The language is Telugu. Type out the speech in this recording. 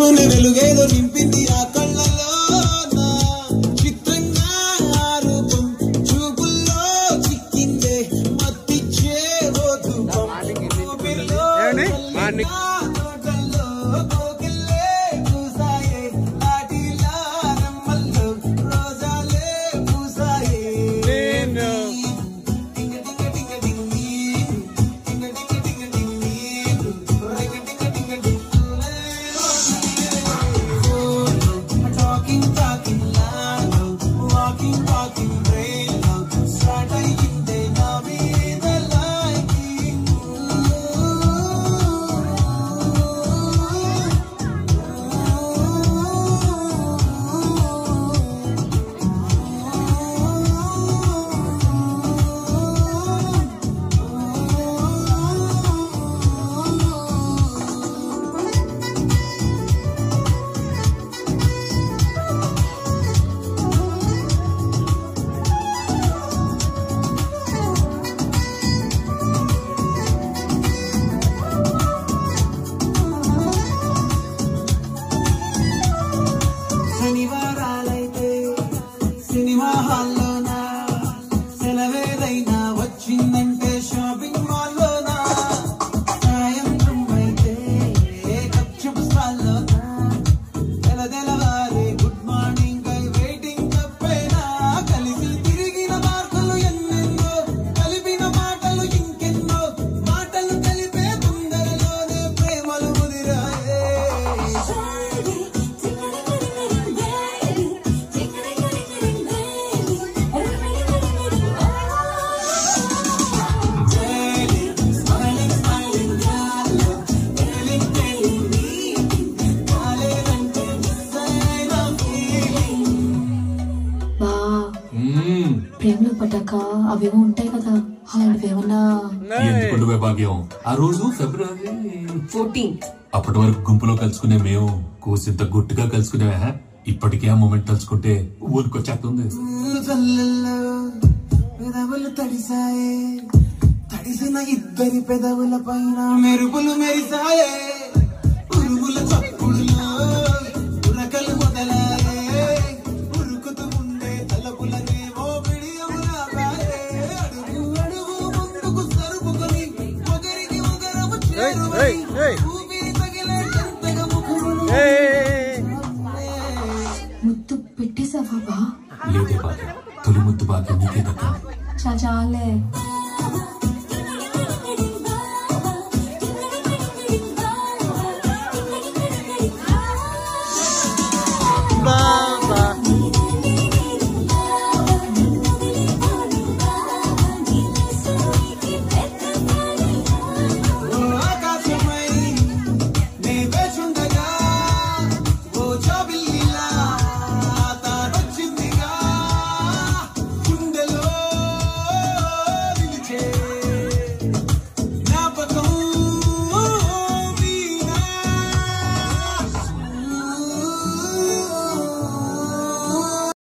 మనసులోనే వెలుగేదో నింపింది ఆ కళ్ళలో చిత్రంగా ఆ రూపం చూపుల్లో చిక్కిందే మత్తిచ్చే రోజు శనివారాలైతే సినిమా హాల్లోనా సెలవేదైనా వచ్చిందంటే షాపింగ్ మాల్లోనా సాయంత్రం అయితే కప్చుప్ స్టాల్లోనా తెలవారే గుడ్ మార్నింగ్ కై వెయిటింగ్ తప్పైనా కలిసి తిరిగిన మార్కులు ఎన్నెన్నో కలిపిన మాటలు ఇంకెన్నో మాటలు కలిపే తొందరలోనే ప్రేమలు ముదిరాయే ప్రేమలో పడ్డాక అవేమో ఉంటాయి కదా, అలాంటివి ఏమన్నా? ఎందుకుంటే భాగ్యం ఆ రోజు ఫిబ్రవరి 14 అప్పటి వరకు గుంపులో కలుసుకునే మేము కోసింత గుట్టుగా కలుసుకునే ఇప్పటికే ఆ మూమెంట్ తలుచుకుంటే ఊరికొచ్చేస్తుంది. పెదవులు తడిసాయే తడిసిన ఇద్దరి పెదవుల పైన మెరుపులు మెరిసాయే ఉరుముల చప్పుడులో ఉరకలు మొదలాయే ఉరుకుతూ ఉండే తలపులనేమో విడియములాగాయే అడుగు అడుగు ముందుకు సరుపుకొని ఒకరికి ఒకరము చేరువై ఊపిరి తగిలే జంటగా ముఖములు ముద్దు పెట్టేసావా? లేదే భాగ్యం, తొలి ముద్దు భాగ్యం నీకే దక్క. చాలే.